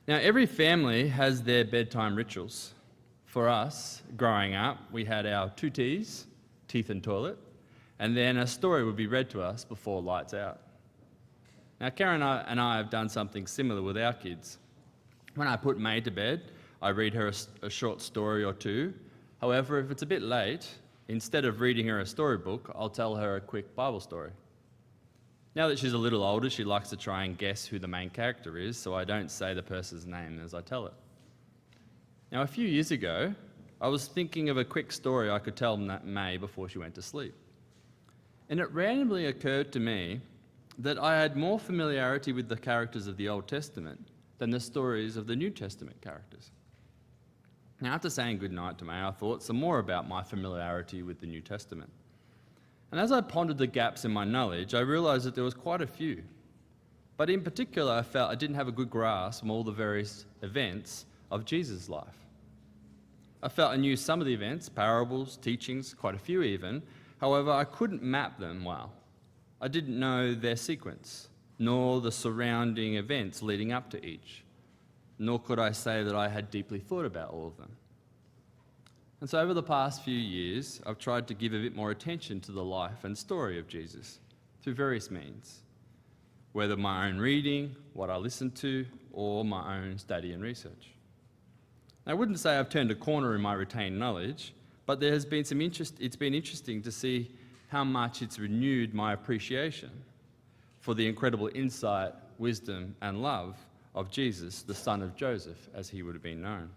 Now, every family has their bedtime rituals. For us, growing up, we had our 2 T's, teeth and toilet, and then a story would be read to us before lights out. Now, Karen and I have done something similar with our kids. When I put May to bed, I read her a short story or two. However, if it's a bit late, instead of reading her a storybook, I'll tell her a quick Bible story. Now that she's a little older, she likes to try and guess who the main character is, so I don't say the person's name as I tell it. Now, a few years ago, I was thinking of a quick story I could tell May before she went to sleep. And it randomly occurred to me that I had more familiarity with the characters of the Old Testament than the stories of the New Testament characters. Now, after saying goodnight to May, I thought some more about my familiarity with the New Testament. And as I pondered the gaps in my knowledge, I realized that there was quite a few. But in particular, I felt I didn't have a good grasp on all the various events of Jesus' life. I felt I knew some of the events, parables, teachings, quite a few even. However, I couldn't map them well. I didn't know their sequence, nor the surrounding events leading up to each, nor could I say that I had deeply thought about all of them. And so over the past few years, I've tried to give a bit more attention to the life and story of Jesus through various means, whether my own reading, what I listen to, or my own study and research. Now, I wouldn't say I've turned a corner in my retained knowledge, but there has been it's been interesting to see how much it's renewed my appreciation for the incredible insight, wisdom, and love of Jesus, the son of Joseph, as he would have been known.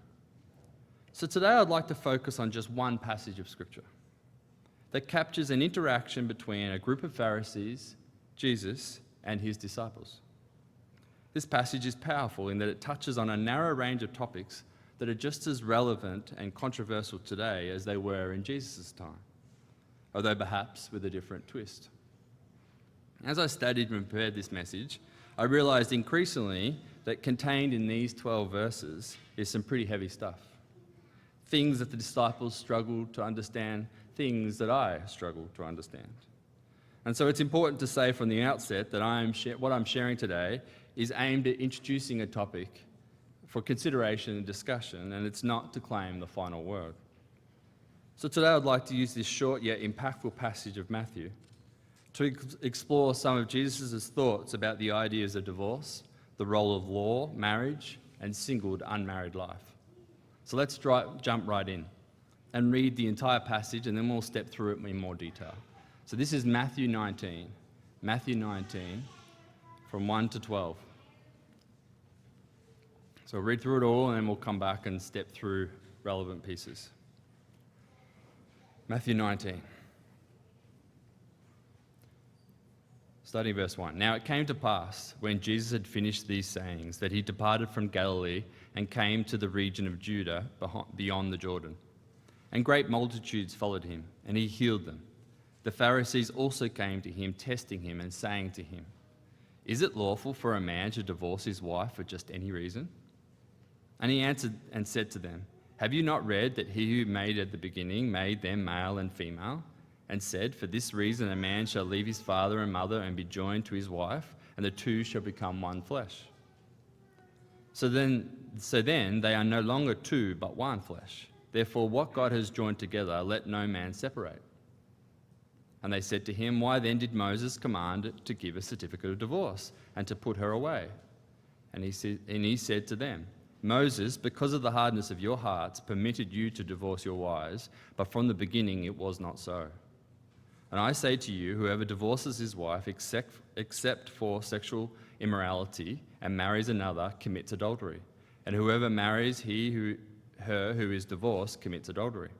So today I'd like to focus on just one passage of Scripture that captures an interaction between a group of Pharisees, Jesus, and his disciples. This passage is powerful in that it touches on a narrow range of topics that are just as relevant and controversial today as they were in Jesus' time, although perhaps with a different twist. As I studied and prepared this message, I realized increasingly that contained in these 12 verses is some pretty heavy stuff. Things that the disciples struggled to understand, things that I struggled to understand. And so it's important to say from the outset that what I'm sharing today is aimed at introducing a topic for consideration and discussion, and it's not to claim the final word. So today I'd like to use this short yet impactful passage of Matthew to explore some of Jesus' thoughts about the ideas of divorce, the role of law, marriage, and single unmarried life. So let's jump right in and read the entire passage, and then we'll step through it in more detail. So this is Matthew 19, from 1 to 12. So we'll read through it all, and then we'll come back and step through relevant pieces. Matthew 19. Starting verse 1. Now it came to pass, when Jesus had finished these sayings, that he departed from Galilee and came to the region of Judah beyond the Jordan. And great multitudes followed him, and he healed them. The Pharisees also came to him, testing him and saying to him, "Is it lawful for a man to divorce his wife for just any reason?" And he answered and said to them, "Have you not read that he who made at the beginning made them male and female, and said, for this reason a man shall leave his father and mother and be joined to his wife, and the two shall become one flesh? So then they are no longer two, but one flesh. Therefore what God has joined together, let no man separate." And they said to him, "Why then did Moses command to give a certificate of divorce and to put her away?" And he said to them, "Moses, because of the hardness of your hearts, permitted you to divorce your wives, but from the beginning it was not so. And I say to you, whoever divorces his wife except for sexual immorality and marries another commits adultery. And whoever marries her who is divorced commits adultery."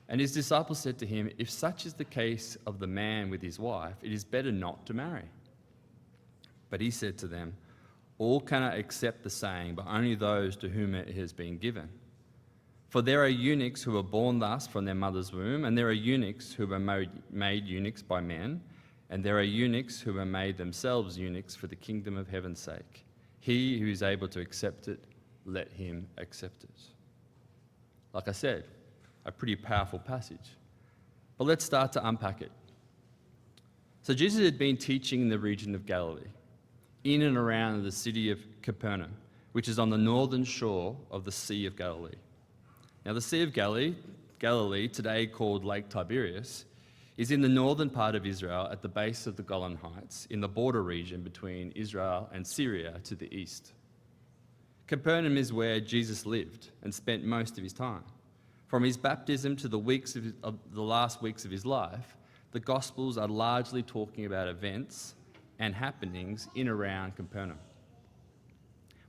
And his disciples said to him, "If such is the case of the man with his wife, it is better not to marry." But he said to them, "All cannot accept the saying, but only those to whom it has been given. For there are eunuchs who are born thus from their mother's womb, and there are eunuchs who are made eunuchs by men, and there are eunuchs who are made themselves eunuchs for the kingdom of heaven's sake. He who is able to accept it, let him accept it." Like I said, a pretty powerful passage. But let's start to unpack it. So Jesus had been teaching in the region of Galilee, in and around the city of Capernaum, which is on the northern shore of the Sea of Galilee. Now, the Sea of Galilee, today called Lake Tiberias, is in the northern part of Israel at the base of the Golan Heights, in the border region between Israel and Syria to the east. Capernaum is where Jesus lived and spent most of his time. From his baptism to the last weeks of his life, the Gospels are largely talking about events and happenings in and around Capernaum.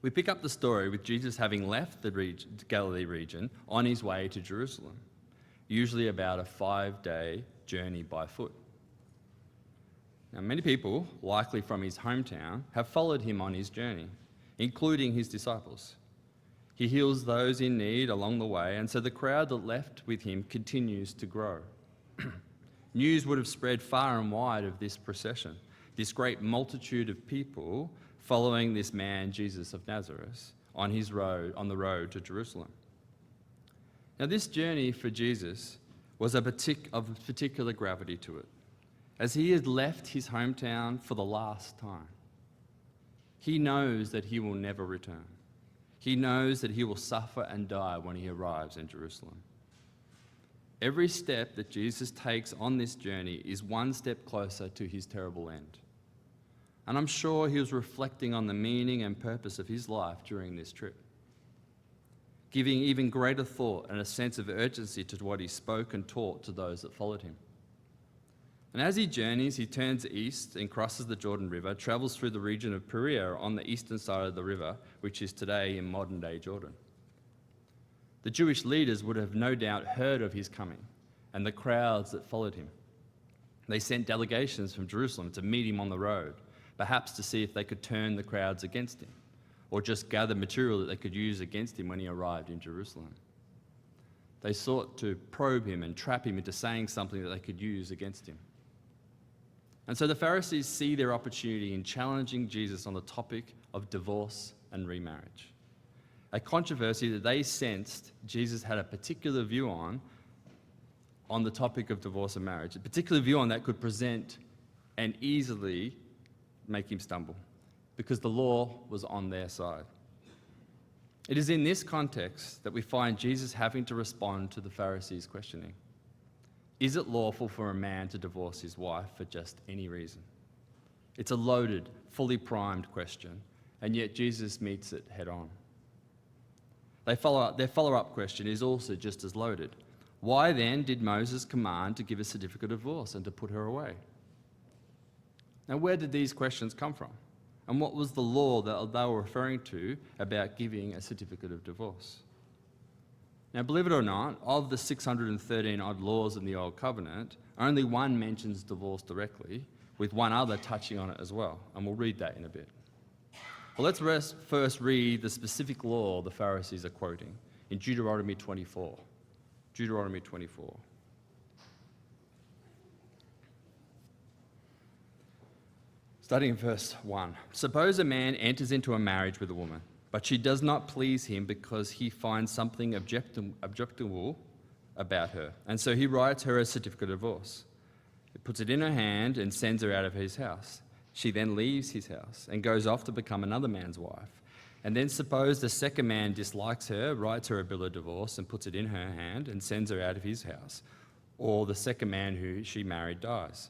We pick up the story with Jesus having left the Galilee region on his way to Jerusalem, usually about a 5-day journey by foot. Now, many people, likely from his hometown, have followed him on his journey, including his disciples. He heals those in need along the way, and so the crowd that left with him continues to grow. News would have spread far and wide of this procession, this great multitude of people following this man, Jesus of Nazareth, on the road to Jerusalem. Now, this journey for Jesus was of particular gravity to it, as he had left his hometown for the last time. He knows that he will never return. He knows that he will suffer and die when he arrives in Jerusalem. Every step that Jesus takes on this journey is one step closer to his terrible end. And I'm sure he was reflecting on the meaning and purpose of his life during this trip, giving even greater thought and a sense of urgency to what he spoke and taught to those that followed him. And as he journeys, he turns east and crosses the Jordan River, travels through the region of Perea on the eastern side of the river, which is today in modern-day Jordan. The Jewish leaders would have no doubt heard of his coming and the crowds that followed him. They sent delegations from Jerusalem to meet him on the road, perhaps to see if they could turn the crowds against him, or just gather material that they could use against him when he arrived in Jerusalem. They sought to probe him and trap him into saying something that they could use against him. And so the Pharisees see their opportunity in challenging Jesus on the topic of divorce and remarriage, a controversy that they sensed Jesus had a particular view on the topic of divorce and marriage, a particular view on that could present and easily make him stumble, because the law was on their side. It is in this context that we find Jesus having to respond to the Pharisees' questioning. Is it lawful for a man to divorce his wife for just any reason? It's a loaded, fully primed question, and yet Jesus meets it head on. Their follow-up question is also just as loaded. Why then did Moses command to give a certificate of divorce and to put her away? Now, where did these questions come from? And what was the law that they were referring to about giving a certificate of divorce? Now, believe it or not, of the 613 odd laws in the Old Covenant, only one mentions divorce directly, with one other touching on it as well. And we'll read that in a bit. Well, let's first read the specific law the Pharisees are quoting in Deuteronomy 24. Deuteronomy 24. Starting in verse 1. Suppose a man enters into a marriage with a woman, but she does not please him because he finds something objectionable about her. And so he writes her a certificate of divorce. He puts it in her hand and sends her out of his house. She then leaves his house and goes off to become another man's wife. And then suppose the second man dislikes her, writes her a bill of divorce and puts it in her hand and sends her out of his house. Or the second man who she married dies.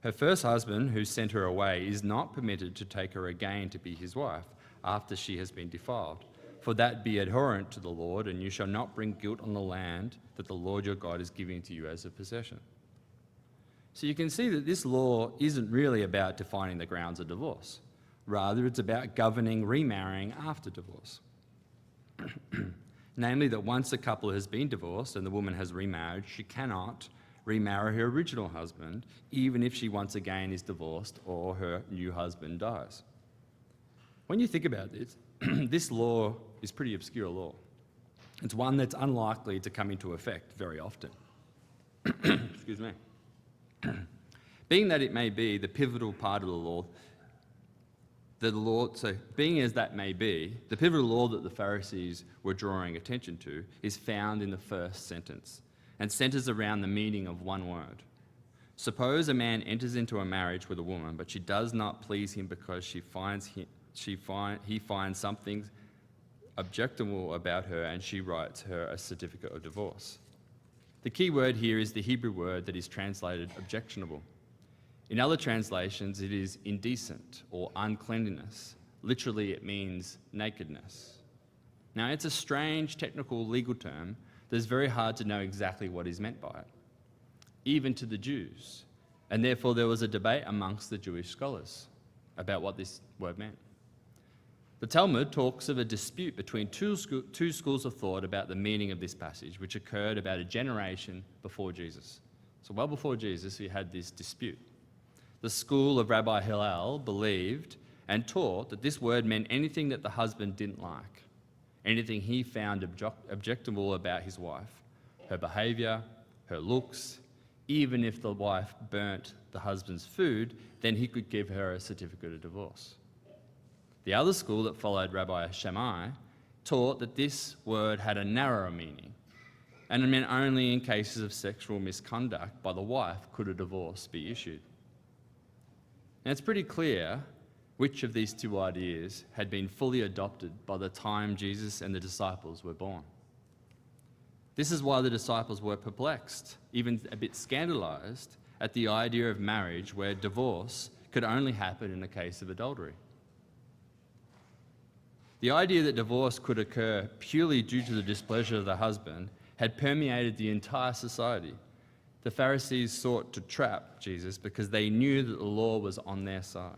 Her first husband, who sent her away, is not permitted to take her again to be his wife after she has been defiled. For that be abhorrent to the Lord, and you shall not bring guilt on the land that the Lord your God is giving to you as a possession. So you can see that this law isn't really about defining the grounds of divorce. Rather, it's about governing remarrying after divorce. Namely, that once a couple has been divorced and the woman has remarried, she cannot remarry her original husband, even if she once again is divorced or her new husband dies. When you think about this, this law is pretty obscure law. It's one that's unlikely to come into effect very often. Excuse me. Being that it may be the pivotal part of the law, being as that may be, the pivotal law that the Pharisees were drawing attention to is found in the first sentence and centers around the meaning of one word. Suppose a man enters into a marriage with a woman, but she does not please him because he finds something objectionable about her, and she writes her a certificate of divorce. The key word here is the Hebrew word that is translated objectionable. In other translations, it is indecent or uncleanliness. Literally, it means nakedness. Now, it's a strange technical legal term that is very hard to know exactly what is meant by it, even to the Jews. And therefore, there was a debate amongst the Jewish scholars about what this word meant. The Talmud talks of a dispute between two schools of thought about the meaning of this passage, which occurred about a generation before Jesus. So well before Jesus, we had this dispute. The school of Rabbi Hillel believed and taught that this word meant anything that the husband didn't like, anything he found objectionable about his wife, her behaviour, her looks. Even if the wife burnt the husband's food, then he could give her a certificate of divorce. The other school that followed Rabbi Shammai taught that this word had a narrower meaning, and it meant only in cases of sexual misconduct by the wife could a divorce be issued. Now, it's pretty clear which of these two ideas had been fully adopted by the time Jesus and the disciples were born. This is why the disciples were perplexed, even a bit scandalized, at the idea of marriage where divorce could only happen in the case of adultery. The idea that divorce could occur purely due to the displeasure of the husband had permeated the entire society. The Pharisees sought to trap Jesus because they knew that the law was on their side.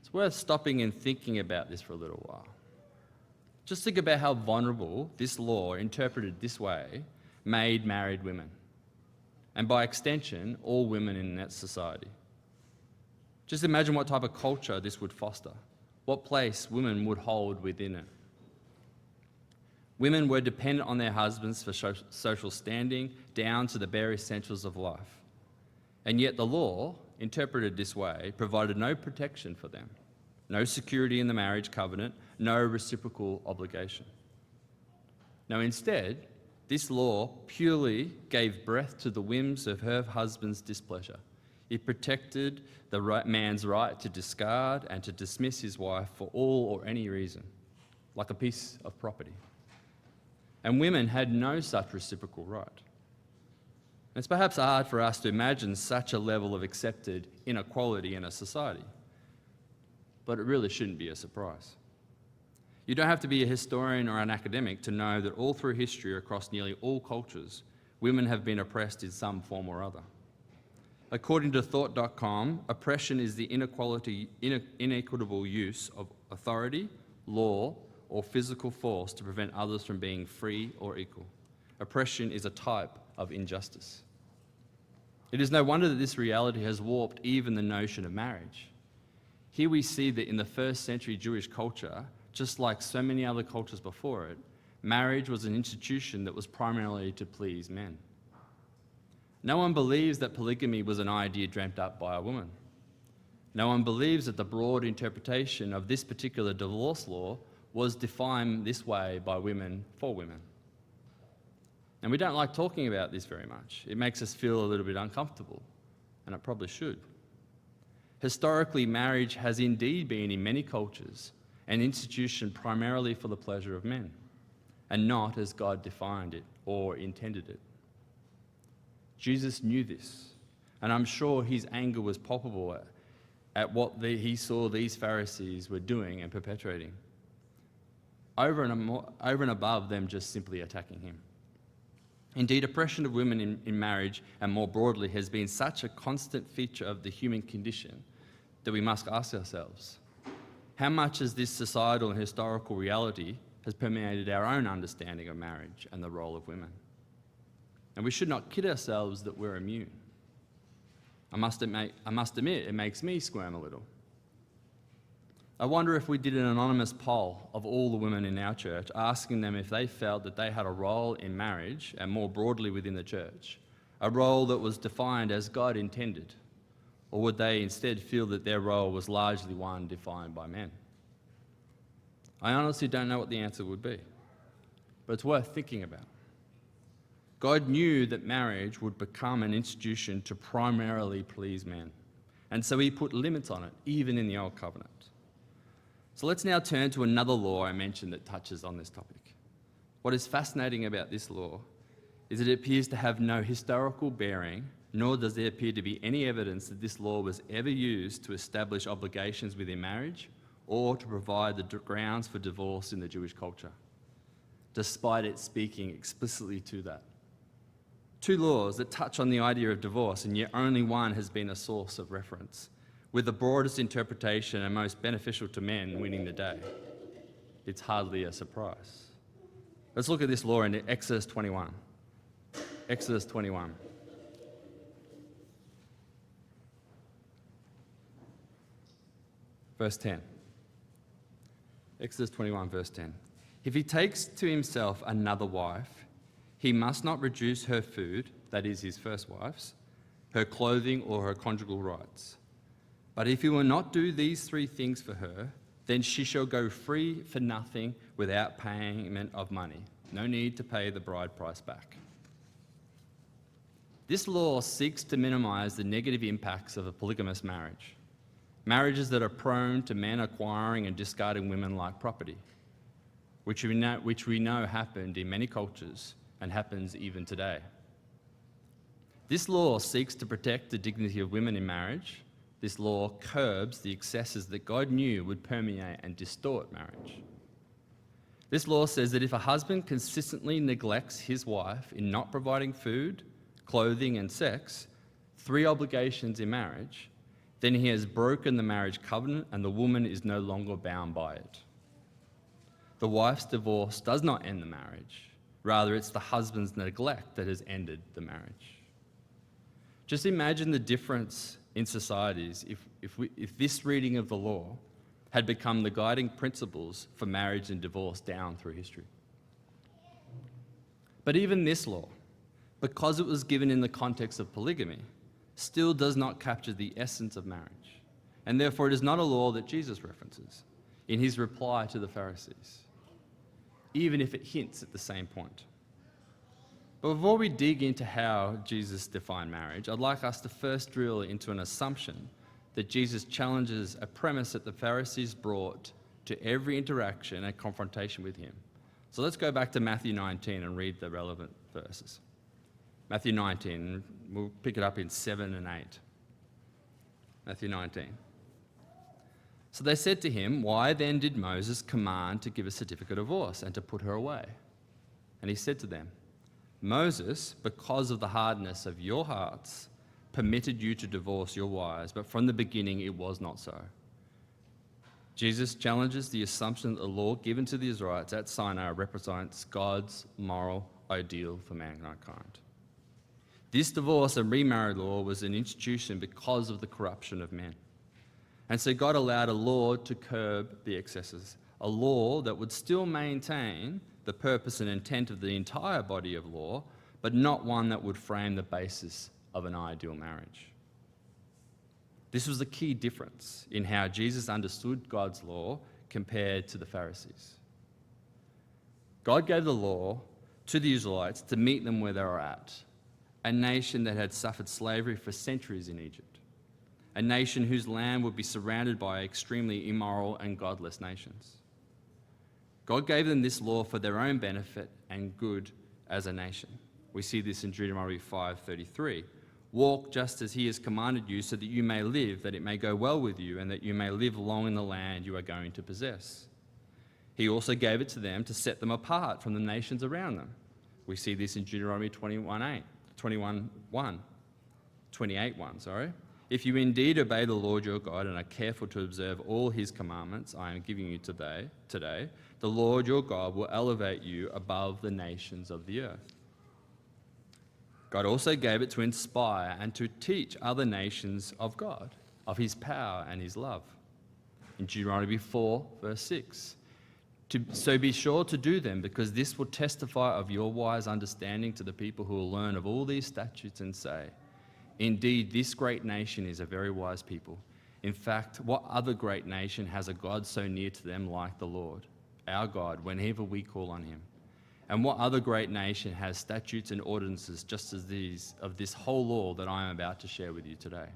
It's worth stopping and thinking about this for a little while. Just think about how vulnerable this law, interpreted this way, made married women, and by extension, all women in that society. Just imagine what type of culture this would foster, what place women would hold within it. Women were dependent on their husbands for social standing, down to the bare essentials of life. And yet the law, interpreted this way, provided no protection for them, no security in the marriage covenant, no reciprocal obligation. No, instead, this law purely gave breath to the whims of her husband's displeasure. It protected the man's right to discard and to dismiss his wife for all or any reason, like a piece of property. And women had no such reciprocal right. It's perhaps hard for us to imagine such a level of accepted inequality in a society, but it really shouldn't be a surprise. You don't have to be a historian or an academic to know that all through history, across nearly all cultures, women have been oppressed in some form or other. According to Thought.com, oppression is the inequitable use of authority, law, or physical force to prevent others from being free or equal. Oppression is a type of injustice. It is no wonder that this reality has warped even the notion of marriage. Here we see that in the first century Jewish culture, just like so many other cultures before it, marriage was an institution that was primarily to please men. No one believes that polygamy was an idea dreamt up by a woman. No one believes that the broad interpretation of this particular divorce law was defined this way by women for women. And we don't like talking about this very much. It makes us feel a little bit uncomfortable, and it probably should. Historically, marriage has indeed been, in many cultures, an institution primarily for the pleasure of men, and not as God defined it or intended it. Jesus knew this, and I'm sure his anger was palpable at what he saw these Pharisees were doing and perpetrating, over and above them just simply attacking him. Indeed, oppression of women in marriage and more broadly has been such a constant feature of the human condition that we must ask ourselves, how much has this societal and historical reality has permeated our own understanding of marriage and the role of women? And we should not kid ourselves that we're immune. I must admit, it makes me squirm a little. I wonder if we did an anonymous poll of all the women in our church, asking them if they felt that they had a role in marriage and more broadly within the church, a role that was defined as God intended, or would they instead feel that their role was largely one defined by men? I honestly don't know what the answer would be, but it's worth thinking about. God knew that marriage would become an institution to primarily please men, and so he put limits on it, even in the Old Covenant. So let's now turn to another law I mentioned that touches on this topic. What is fascinating about this law is that it appears to have no historical bearing, nor does there appear to be any evidence that this law was ever used to establish obligations within marriage or to provide the grounds for divorce in the Jewish culture, despite it speaking explicitly to that. Two laws that touch on the idea of divorce, and yet only one has been a source of reference, with the broadest interpretation and most beneficial to men winning the day. It's hardly a surprise. Let's look at this law in Exodus 21. Exodus 21. Verse 10. Exodus 21, verse 10. If he takes to himself another wife, he must not reduce her food, that is his first wife's, her clothing or her conjugal rights. But if he will not do these three things for her, then she shall go free for nothing without payment of money. No need to pay the bride price back. This law seeks to minimize the negative impacts of a polygamous marriage. Marriages that are prone to men acquiring and discarding women like property, which we know happened in many cultures and happens even today. This law seeks to protect the dignity of women in marriage. This law curbs the excesses that God knew would permeate and distort marriage. This law says that if a husband consistently neglects his wife in not providing food, clothing, and sex, three obligations in marriage, then he has broken the marriage covenant and the woman is no longer bound by it. The wife's divorce does not end the marriage. Rather, it's the husband's neglect that has ended the marriage. Just imagine the difference in societies if this reading of the law had become the guiding principles for marriage and divorce down through history. But even this law, because it was given in the context of polygamy, still does not capture the essence of marriage, and therefore it is not a law that Jesus references in his reply to the Pharisees, even if it hints at the same point. But before we dig into how Jesus defined marriage, I'd like us to first drill into an assumption that Jesus challenges a premise that the Pharisees brought to every interaction and confrontation with him. So let's go back to Matthew 19 and read the relevant verses. Matthew 19, we'll pick it up in 7 and 8. Matthew 19. So they said to him, "Why then did Moses command to give a certificate of divorce and to put her away?" And he said to them, "Moses, because of the hardness of your hearts, permitted you to divorce your wives, but from the beginning it was not so." Jesus challenges the assumption that the law given to the Israelites at Sinai represents God's moral ideal for mankind. This divorce and remarriage law was an institution because of the corruption of men. And so God allowed a law to curb the excesses, a law that would still maintain the purpose and intent of the entire body of law, but not one that would frame the basis of an ideal marriage. This was the key difference in how Jesus understood God's law compared to the Pharisees. God gave the law to the Israelites to meet them where they were at, a nation that had suffered slavery for centuries in Egypt, a nation whose land would be surrounded by extremely immoral and godless nations. God gave them this law for their own benefit and good as a nation. We see this in Deuteronomy 5:33. "Walk just as he has commanded you so that you may live, that it may go well with you, and that you may live long in the land you are going to possess." He also gave it to them to set them apart from the nations around them. We see this in Deuteronomy 28:1. "If you indeed obey the Lord your God and are careful to observe all his commandments I am giving you today, the Lord your God will elevate you above the nations of the earth." God also gave it to inspire and to teach other nations of God, of his power and his love. In Deuteronomy 4, verse 6, "So be sure to do them, because this will testify of your wise understanding to the people who will learn of all these statutes and say, 'Indeed, this great nation is a very wise people. In fact, what other great nation has a God so near to them like the Lord, our God, whenever we call on him? And what other great nation has statutes and ordinances just as these of this whole law that I am about to share with you today?'"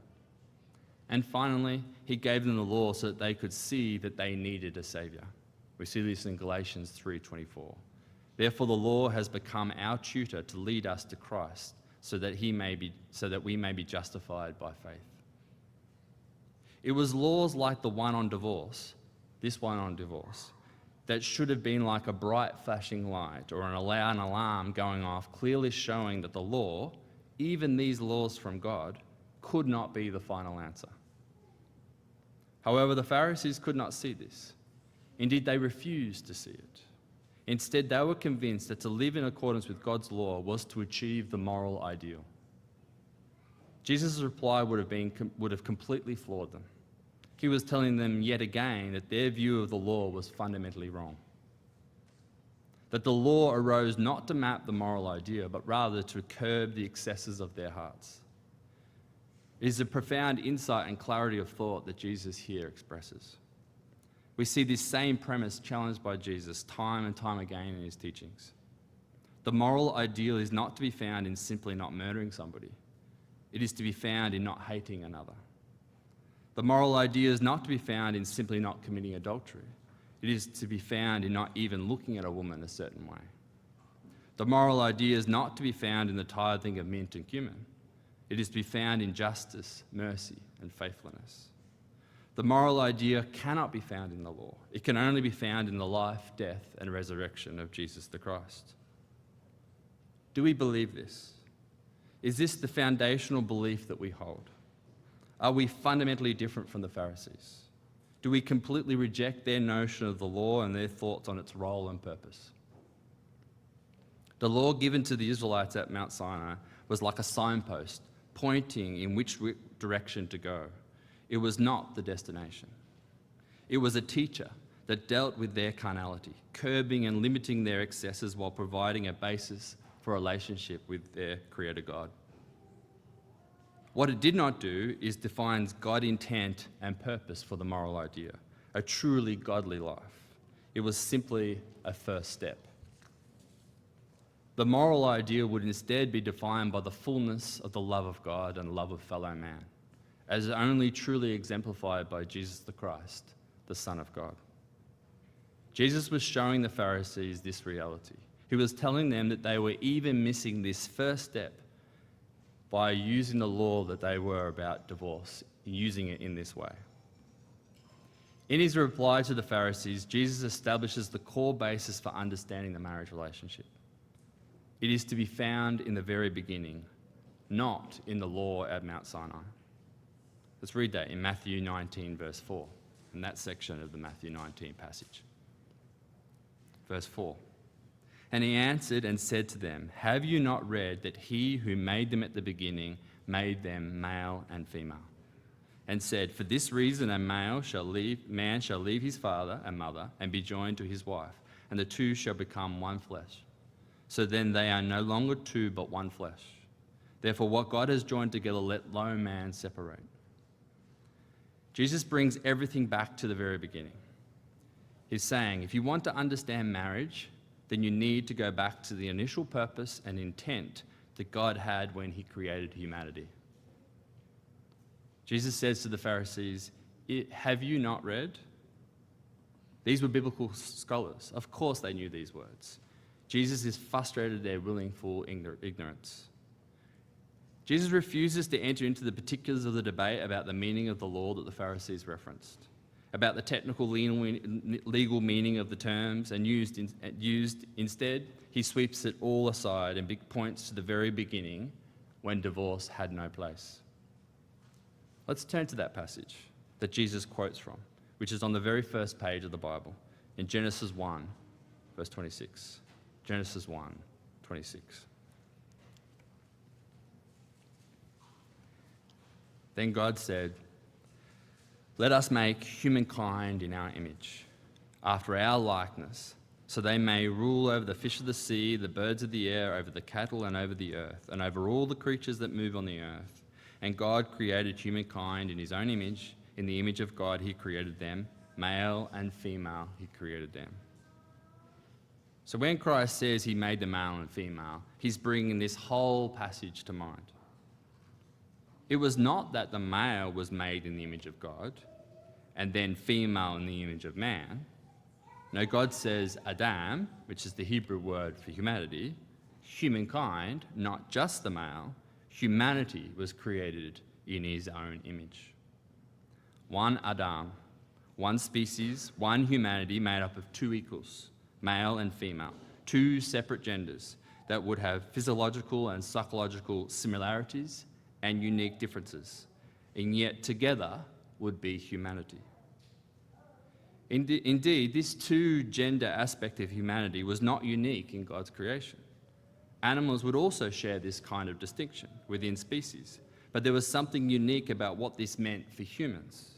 And finally, he gave them the law so that they could see that they needed a Saviour. We see this in Galatians 3:24. Therefore, the law has become our tutor to lead us to Christ, so that we may be justified by faith. It was laws like this one on divorce, that should have been like a bright flashing light or an alarm going off, clearly showing that the law, even these laws from God, could not be the final answer. However, the Pharisees could not see this. Indeed, they refused to see it. Instead, they were convinced that to live in accordance with God's law was to achieve the moral ideal. Jesus' reply would have completely floored them. He was telling them yet again that their view of the law was fundamentally wrong. That the law arose not to map the moral idea, but rather to curb the excesses of their hearts. It is a profound insight and clarity of thought that Jesus here expresses. We see this same premise challenged by Jesus time and time again in his teachings. The moral ideal is not to be found in simply not murdering somebody. It is to be found in not hating another. The moral idea is not to be found in simply not committing adultery. It is to be found in not even looking at a woman a certain way. The moral idea is not to be found in the tithing of mint and cumin. It is to be found in justice, mercy, and faithfulness. The moral idea cannot be found in the law. It can only be found in the life, death, and resurrection of Jesus the Christ. Do we believe this? Is this the foundational belief that we hold? Are we fundamentally different from the Pharisees? Do we completely reject their notion of the law and their thoughts on its role and purpose? The law given to the Israelites at Mount Sinai was like a signpost pointing in which direction to go. It was not the destination. It was a teacher that dealt with their carnality, curbing and limiting their excesses while providing a basis for a relationship with their Creator God. What it did not do is define God's intent and purpose for the moral idea, a truly godly life. It was simply a first step. The moral idea would instead be defined by the fullness of the love of God and love of fellow man, as only truly exemplified by Jesus the Christ, the Son of God. Jesus was showing the Pharisees this reality. He was telling them that they were even missing this first step by using the law that they were about divorce, using it in this way. In his reply to the Pharisees, Jesus establishes the core basis for understanding the marriage relationship. It is to be found in the very beginning, not in the law at Mount Sinai. Let's read that in Matthew 19, verse 4, in that section of the Matthew 19 passage. Verse 4. And he answered and said to them, have you not read that he who made them at the beginning made them male and female? And said, for this reason a man shall leave his father and mother and be joined to his wife, and the two shall become one flesh. So then they are no longer two but one flesh. Therefore what God has joined together, let no man separate. Jesus brings everything back to the very beginning. He's saying, if you want to understand marriage, then you need to go back to the initial purpose and intent that God had when he created humanity. Jesus says to the Pharisees, have you not read? These were biblical scholars. Of course they knew these words. Jesus is frustrated at their willful ignorance. Jesus refuses to enter into the particulars of the debate about the meaning of the law that the Pharisees referenced, about the technical legal meaning of the terms, and used instead, he sweeps it all aside and points to the very beginning when divorce had no place. Let's turn to that passage that Jesus quotes from, which is on the very first page of the Bible, in Genesis 1, verse 26. Genesis 1, 26. Then God said, let us make humankind in our image, after our likeness, so they may rule over the fish of the sea, the birds of the air, over the cattle and over the earth, and over all the creatures that move on the earth. And God created humankind in his own image. In the image of God he created them. Male and female he created them. So when Christ says he made them male and female, he's bringing this whole passage to mind. It was not that the male was made in the image of God and then female in the image of man. No, God says Adam, which is the Hebrew word for humanity, humankind, not just the male, humanity was created in his own image. One Adam, one species, one humanity made up of two equals, male and female, two separate genders that would have physiological and psychological similarities and unique differences, and yet together would be humanity. Indeed, this two-gender aspect of humanity was not unique in God's creation. Animals would also share this kind of distinction within species, but there was something unique about what this meant for humans.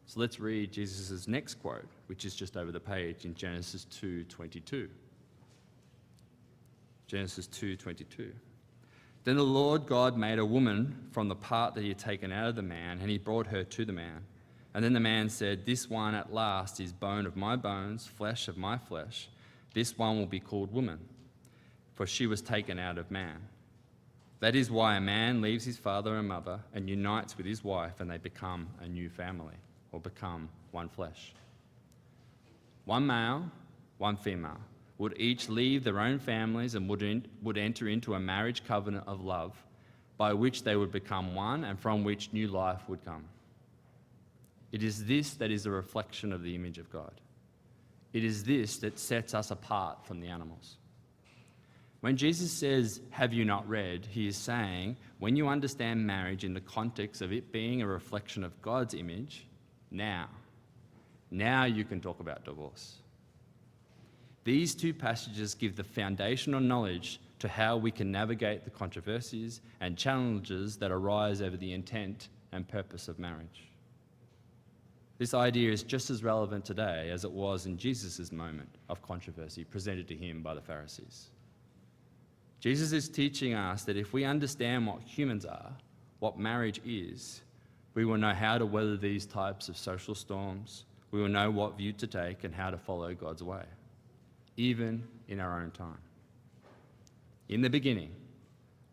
So let's read Jesus' next quote, which is just over the page in Genesis 2:22. Genesis 2:22. Then the Lord God made a woman from the part that he had taken out of the man, and he brought her to the man. And then the man said, "This one at last is bone of my bones, flesh of my flesh. This one will be called woman, for she was taken out of man. That is why a man leaves his father and mother and unites with his wife, and they become a new family," or become one flesh. One male, one female would each leave their own families and would enter into a marriage covenant of love by which they would become one and from which new life would come. It is this that is a reflection of the image of God. It is this that sets us apart from the animals. When Jesus says, "Have you not read?" he is saying, when you understand marriage in the context of it being a reflection of God's image, now you can talk about divorce. These two passages give the foundational knowledge to how we can navigate the controversies and challenges that arise over the intent and purpose of marriage. This idea is just as relevant today as it was in Jesus' moment of controversy presented to him by the Pharisees. Jesus is teaching us that if we understand what humans are, what marriage is, we will know how to weather these types of social storms. We will know what view to take and how to follow God's way, even in our own time. In the beginning,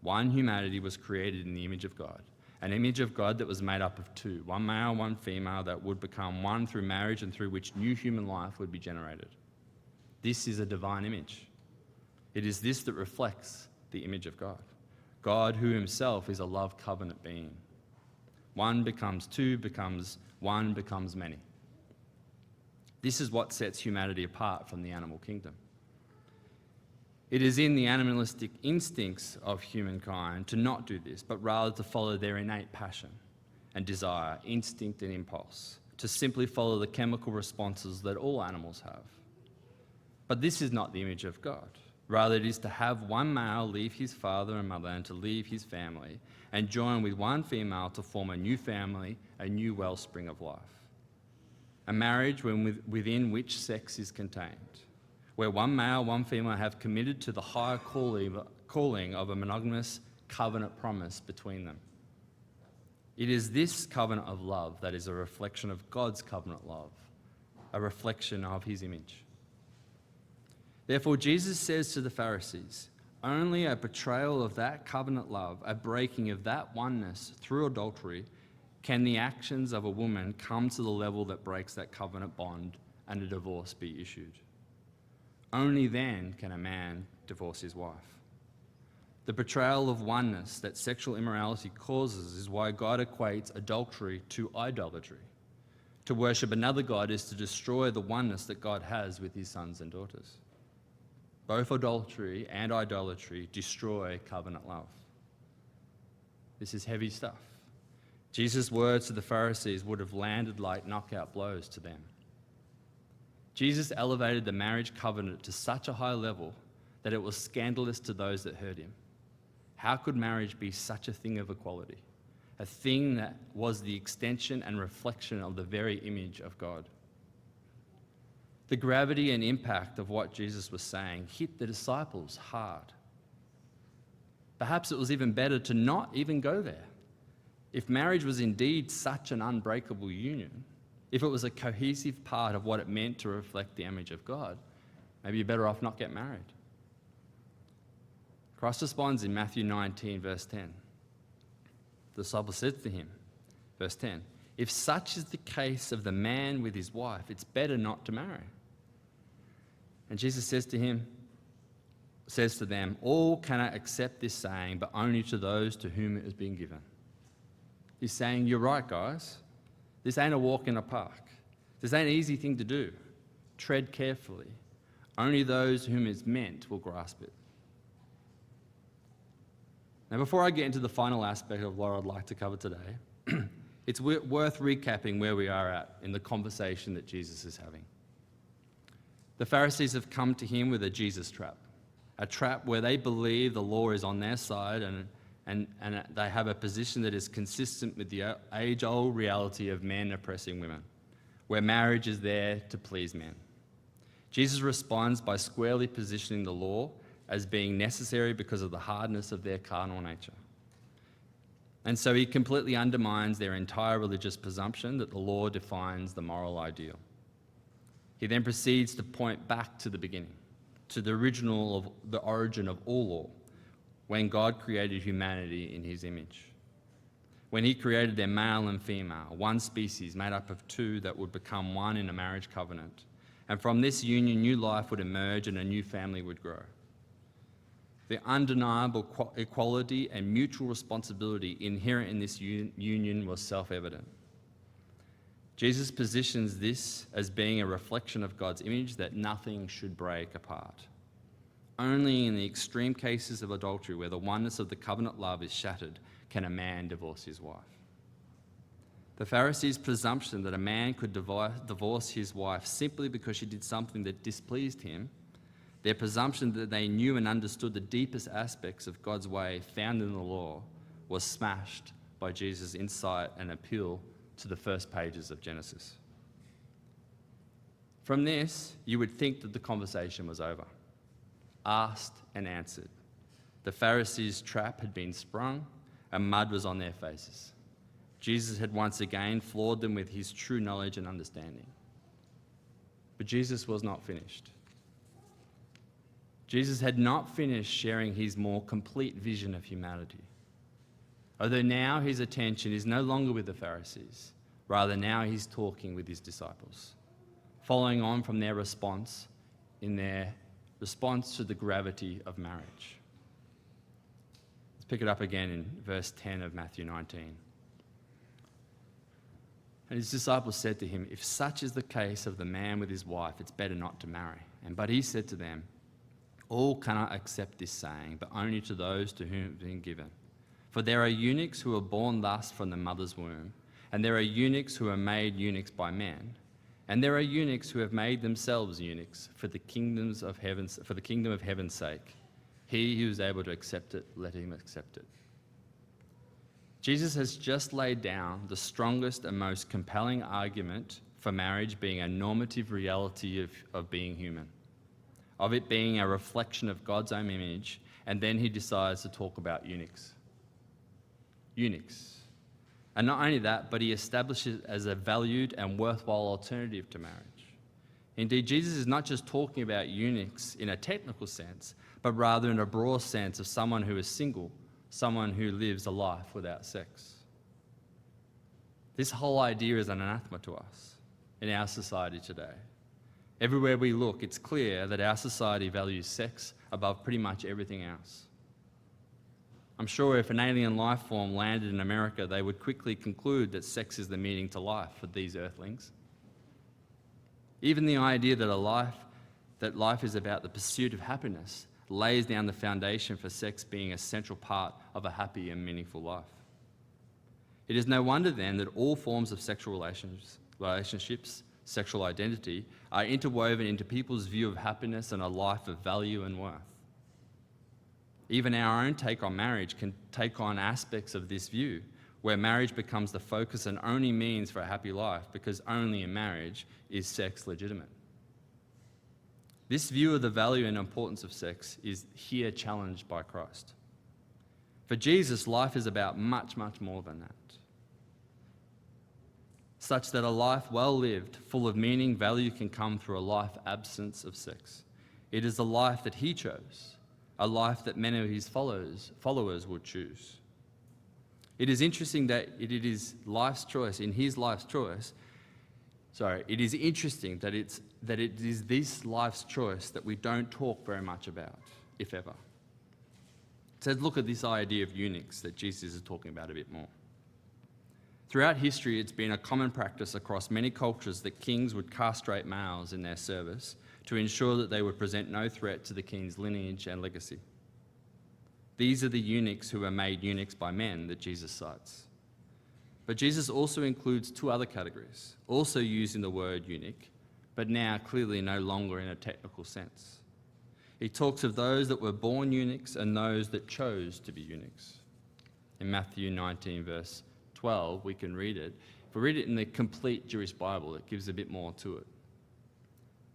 one humanity was created in the image of God, an image of God that was made up of two, one male, one female, that would become one through marriage and through which new human life would be generated. This is a divine image. It is this that reflects the image of God, God who himself is a love covenant being. One becomes two, becomes one, becomes many. This is what sets humanity apart from the animal kingdom. It is in the animalistic instincts of humankind to not do this, but rather to follow their innate passion and desire, instinct and impulse, to simply follow the chemical responses that all animals have. But this is not the image of God. Rather, it is to have one male leave his father and mother and to leave his family and join with one female to form a new family, a new wellspring of life. A marriage within which sex is contained, where one male, one female have committed to the higher calling of a monogamous covenant promise between them. It is this covenant of love that is a reflection of God's covenant love, a reflection of his image. Therefore, Jesus says to the Pharisees, only a betrayal of that covenant love, a breaking of that oneness through adultery, can the actions of a woman come to the level that breaks that covenant bond and a divorce be issued. Only then can a man divorce his wife. The betrayal of oneness that sexual immorality causes is why God equates adultery to idolatry. To worship another God is to destroy the oneness that God has with his sons and daughters. Both adultery and idolatry destroy covenant love. This is heavy stuff. Jesus' words to the Pharisees would have landed like knockout blows to them. Jesus elevated the marriage covenant to such a high level that it was scandalous to those that heard him. How could marriage be such a thing of equality? A thing that was the extension and reflection of the very image of God. The gravity and impact of what Jesus was saying hit the disciples hard. Perhaps it was even better to not even go there. If marriage was indeed such an unbreakable union, if it was a cohesive part of what it meant to reflect the image of God, maybe you're better off not get married. Christ responds in Matthew 19, verse 10. The disciple said to him, verse 10, "If such is the case of the man with his wife, it's better not to marry." And Jesus says to them, "All cannot accept this saying, but only to those to whom it has been given." He's saying, you're right, guys. This ain't a walk in a park. This ain't an easy thing to do. Tread carefully. Only those whom it's meant will grasp it. Now, before I get into the final aspect of what I'd like to cover today, it's worth recapping where we are at in the conversation that Jesus is having. The Pharisees have come to him with a Jesus trap, a trap where they believe the law is on their side and they have a position that is consistent with the age-old reality of men oppressing women, where marriage is there to please men. Jesus responds by squarely positioning the law as being necessary because of the hardness of their carnal nature. And so he completely undermines their entire religious presumption that the law defines the moral ideal. He then proceeds to point back to the beginning, to the origin of all law, when God created humanity in his image. When he created their male and female, one species made up of two that would become one in a marriage covenant. And from this union, new life would emerge and a new family would grow. The undeniable equality and mutual responsibility inherent in this union was self-evident. Jesus positions this as being a reflection of God's image that nothing should break apart. Only in the extreme cases of adultery, where the oneness of the covenant love is shattered, can a man divorce his wife. The Pharisees' presumption that a man could divorce his wife simply because she did something that displeased him, their presumption that they knew and understood the deepest aspects of God's way found in the law, was smashed by Jesus' insight and appeal to the first pages of Genesis. From this, you would think that the conversation was over. Asked and answered. The Pharisees' trap had been sprung and mud was on their faces. Jesus had once again floored them with his true knowledge and understanding. But Jesus was not finished. Jesus had not finished sharing his more complete vision of humanity. Although now his attention is no longer with the Pharisees, rather now he's talking with his disciples, following on from their response to the gravity of marriage. Let's pick it up again in verse 10 of Matthew 19. And his disciples said to him, "If such is the case of the man with his wife, it's better not to marry." But he said to them, "All cannot accept this saying, but only to those to whom it has been given. For there are eunuchs who are born thus from the mother's womb, and there are eunuchs who are made eunuchs by men, and there are eunuchs who have made themselves eunuchs for the kingdom of heaven's sake. He who is able to accept it, let him accept it." Jesus has just laid down the strongest and most compelling argument for marriage being a normative reality of being human, of it being a reflection of God's own image, and then he decides to talk about eunuchs. Eunuchs. And not only that, but he establishes it as a valued and worthwhile alternative to marriage. Indeed, Jesus is not just talking about eunuchs in a technical sense, but rather in a broad sense of someone who is single, someone who lives a life without sex. This whole idea is an anathema to us in our society today. Everywhere we look, it's clear that our society values sex above pretty much everything else. I'm sure if an alien life form landed in America, they would quickly conclude that sex is the meaning to life for these earthlings. Even the idea that life is about the pursuit of happiness lays down the foundation for sex being a central part of a happy and meaningful life. It is no wonder then that all forms of sexual relationships, sexual identity, are interwoven into people's view of happiness and a life of value and worth. Even our own take on marriage can take on aspects of this view, where marriage becomes the focus and only means for a happy life, because only in marriage is sex legitimate. This view of the value and importance of sex is here challenged by Christ. For Jesus, life is about much, much more than that. Such that a life well lived, full of meaning, value, can come through a life absence of sex. It is the life that he chose, a life that many of his followers would choose. It is interesting that it is life's choice, in his life's choice. It is interesting that it is this life's choice that we don't talk very much about, if ever. So let's look at this idea of eunuchs that Jesus is talking about a bit more. Throughout history, it's been a common practice across many cultures that kings would castrate males in their service to ensure that they would present no threat to the king's lineage and legacy. These are the eunuchs who were made eunuchs by men that Jesus cites. But Jesus also includes two other categories, also using the word eunuch, but now clearly no longer in a technical sense. He talks of those that were born eunuchs and those that chose to be eunuchs. In Matthew 19, verse 12, we can read it. If we read it in the complete Jewish Bible, it gives a bit more to it.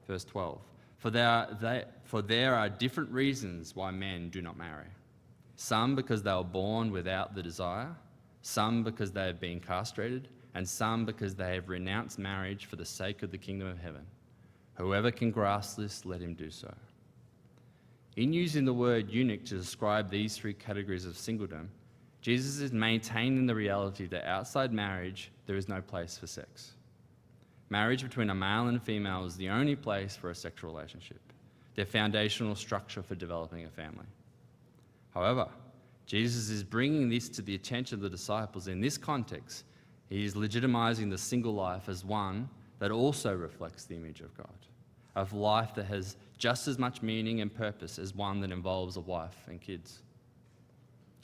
Verse 12, For there are different reasons why men do not marry. Some because they were born without the desire, some because they have been castrated, and some because they have renounced marriage for the sake of the kingdom of heaven. Whoever can grasp this, let him do so. In using the word eunuch to describe these three categories of singledom, Jesus is maintaining the reality that outside marriage, there is no place for sex. Marriage between a male and a female is the only place for a sexual relationship, their foundational structure for developing a family. However, Jesus is bringing this to the attention of the disciples in this context. He is legitimizing the single life as one that also reflects the image of God, of life that has just as much meaning and purpose as one that involves a wife and kids.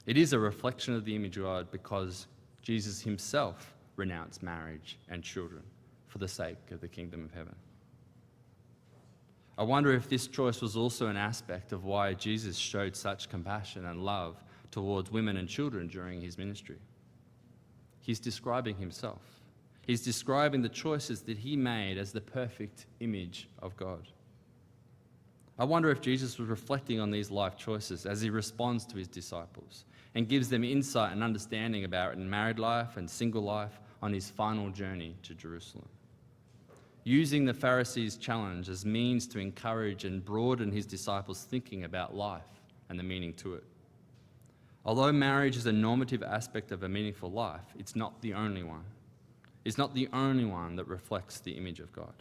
It is a reflection of the image of God because Jesus himself renounced marriage and children for the sake of the kingdom of heaven. I wonder if this choice was also an aspect of why Jesus showed such compassion and love towards women and children during his ministry. He's describing himself. He's describing the choices that he made as the perfect image of God. I wonder if Jesus was reflecting on these life choices as he responds to his disciples and gives them insight and understanding about married life and single life on his final journey to Jerusalem. Using the Pharisees' challenge as means to encourage and broaden his disciples' thinking about life and the meaning to it. Although marriage is a normative aspect of a meaningful life, it's not the only one. It's not the only one that reflects the image of God.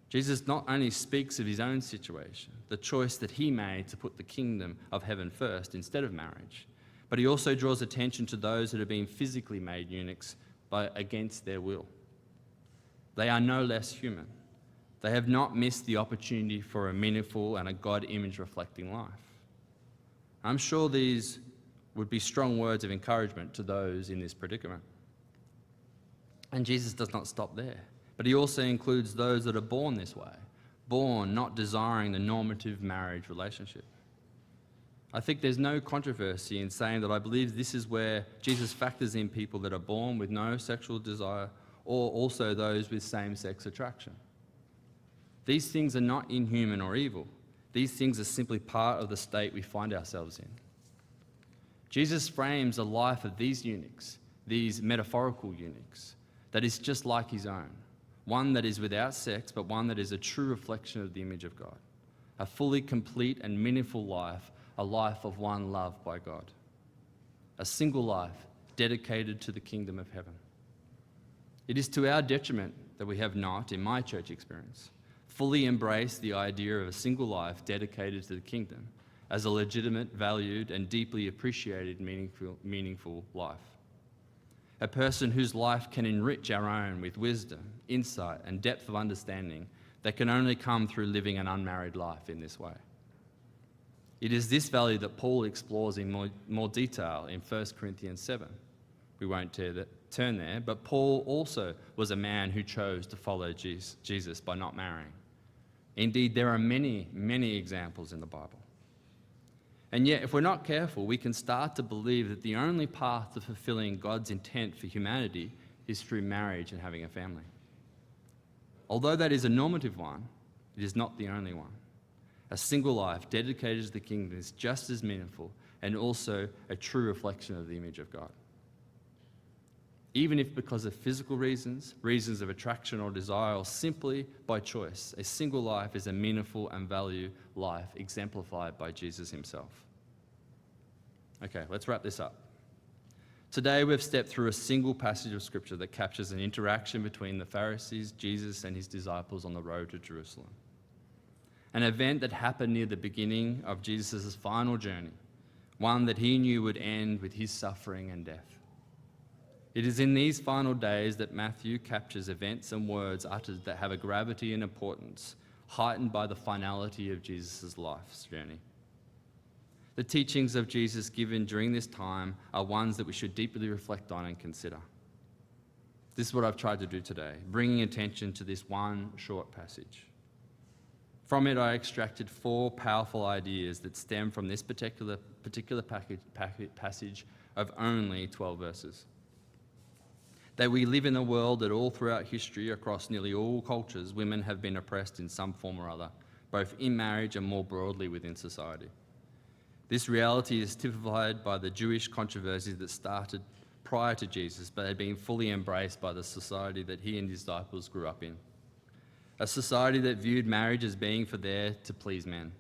Jesus not only speaks of his own situation, the choice that he made to put the kingdom of heaven first instead of marriage, but he also draws attention to those that have been physically made eunuchs against their will. They are no less human. They have not missed the opportunity for a meaningful and a God image reflecting life. I'm sure these would be strong words of encouragement to those in this predicament. And Jesus does not stop there, but he also includes those that are born this way, born not desiring the normative marriage relationship. I think there's no controversy in saying that I believe this is where Jesus factors in people that are born with no sexual desire or also those with same-sex attraction. These things are not inhuman or evil. These things are simply part of the state we find ourselves in. Jesus frames the life of these eunuchs, these metaphorical eunuchs, that is just like his own, one that is without sex, but one that is a true reflection of the image of God, a fully complete and meaningful life, a life of one loved by God, a single life dedicated to the kingdom of heaven. It is to our detriment that we have not, in my church experience, fully embraced the idea of a single life dedicated to the kingdom as a legitimate, valued, and deeply appreciated meaningful life. A person whose life can enrich our own with wisdom, insight, and depth of understanding that can only come through living an unmarried life in this way. It is this value that Paul explores in more detail in 1 Corinthians 7. We won't turn there, but Paul also was a man who chose to follow Jesus by not marrying. Indeed, there are many, many examples in the Bible. And yet, if we're not careful, we can start to believe that the only path to fulfilling God's intent for humanity is through marriage and having a family. Although that is a normative one, it is not the only one. A single life dedicated to the kingdom is just as meaningful and also a true reflection of the image of God. Even if because of physical reasons of attraction or desire, or simply by choice, a single life is a meaningful and value life exemplified by Jesus himself. Okay, let's wrap this up. Today we've stepped through a single passage of Scripture that captures an interaction between the Pharisees, Jesus, and his disciples on the road to Jerusalem. An event that happened near the beginning of Jesus' final journey, one that he knew would end with his suffering and death. It is in these final days that Matthew captures events and words uttered that have a gravity and importance, heightened by the finality of Jesus' life's journey. The teachings of Jesus given during this time are ones that we should deeply reflect on and consider. This is what I've tried to do today, bringing attention to this one short passage. From it, I extracted 4 powerful ideas that stem from this particular passage of only 12 verses. That we live in a world that all throughout history, across nearly all cultures, women have been oppressed in some form or other, both in marriage and more broadly within society. This reality is typified by the Jewish controversies that started prior to Jesus, but had been fully embraced by the society that he and his disciples grew up in. A society that viewed marriage as being for there to please men,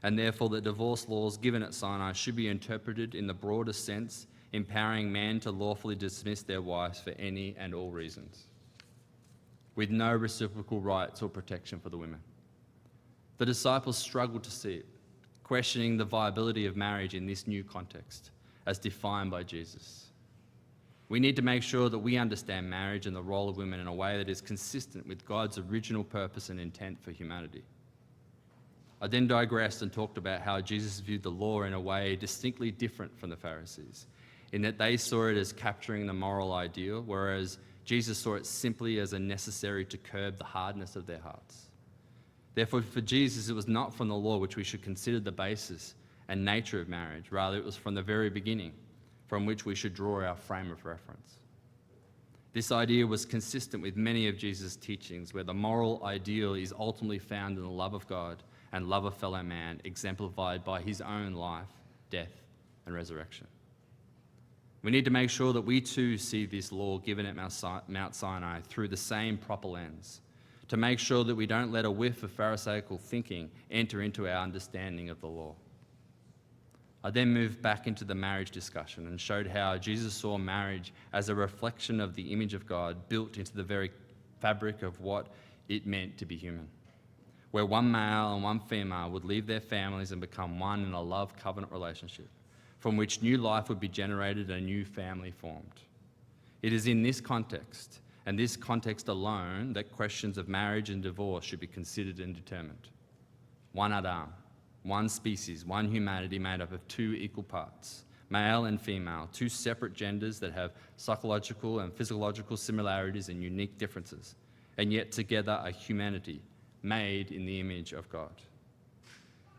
and therefore the divorce laws given at Sinai should be interpreted in the broadest sense, empowering men to lawfully dismiss their wives for any and all reasons, with no reciprocal rights or protection for the women. The disciples struggled to see it, questioning the viability of marriage in this new context, as defined by Jesus. We need to make sure that we understand marriage and the role of women in a way that is consistent with God's original purpose and intent for humanity. I then digressed and talked about how Jesus viewed the law in a way distinctly different from the Pharisees, in that they saw it as capturing the moral ideal, whereas Jesus saw it simply as a necessary to curb the hardness of their hearts. Therefore, for Jesus, it was not from the law which we should consider the basis and nature of marriage. Rather, it was from the very beginning from which we should draw our frame of reference. This idea was consistent with many of Jesus' teachings, where the moral ideal is ultimately found in the love of God and love of fellow man, exemplified by his own life, death, and resurrection. We need to make sure that we too see this law given at Mount Sinai through the same proper lens, to make sure that we don't let a whiff of Pharisaical thinking enter into our understanding of the law. I then moved back into the marriage discussion and showed how Jesus saw marriage as a reflection of the image of God built into the very fabric of what it meant to be human, where one male and one female would leave their families and become one in a love covenant relationship, from which new life would be generated and a new family formed. It is in this context, and this context alone, that questions of marriage and divorce should be considered and determined. One Adam, one species, one humanity made up of 2 equal parts, male and female, 2 separate genders that have psychological and physiological similarities and unique differences, and yet together a humanity made in the image of God.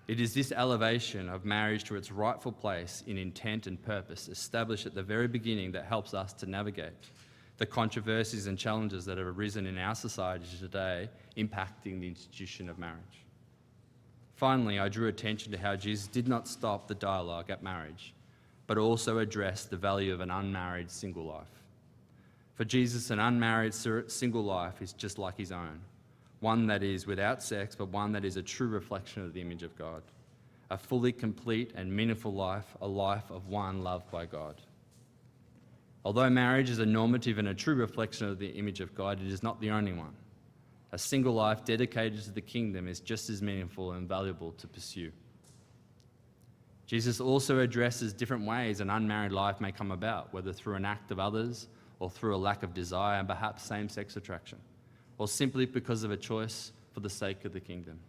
It is this elevation of marriage to its rightful place in intent and purpose established at the very beginning that helps us to navigate the controversies and challenges that have arisen in our society today, impacting the institution of marriage. Finally, I drew attention to how Jesus did not stop the dialogue at marriage, but also addressed the value of an unmarried single life. For Jesus, an unmarried single life is just like his own, one that is without sex, but one that is a true reflection of the image of God, a fully complete and meaningful life, a life of one loved by God. Although marriage is a normative and a true reflection of the image of God, it is not the only one. A single life dedicated to the kingdom is just as meaningful and valuable to pursue. Jesus also addresses different ways an unmarried life may come about, whether through an act of others or through a lack of desire and perhaps same-sex attraction, or simply because of a choice for the sake of the kingdom.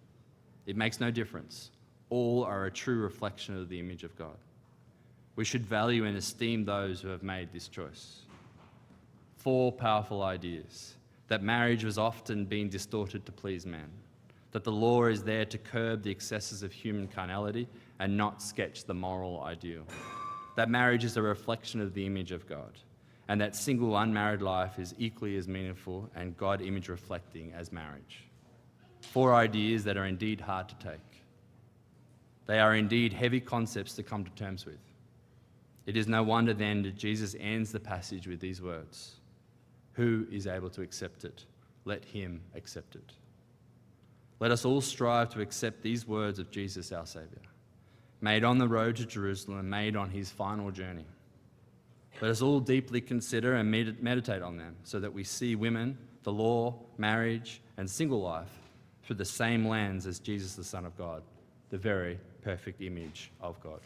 It makes no difference. All are a true reflection of the image of God. We should value and esteem those who have made this choice. 4 powerful ideas: that marriage was often being distorted to please men, that the law is there to curb the excesses of human carnality and not sketch the moral ideal, that marriage is a reflection of the image of God, and that single unmarried life is equally as meaningful and God image reflecting as marriage. 4 ideas that are indeed hard to take. They are indeed heavy concepts to come to terms with. It is no wonder then that Jesus ends the passage with these words: "Who is able to accept it? Let him accept it." Let us all strive to accept these words of Jesus, our Saviour, made on the road to Jerusalem, made on his final journey. Let us all deeply consider and meditate on them so that we see women, the law, marriage, and single life through the same lens as Jesus, the Son of God, the very perfect image of God.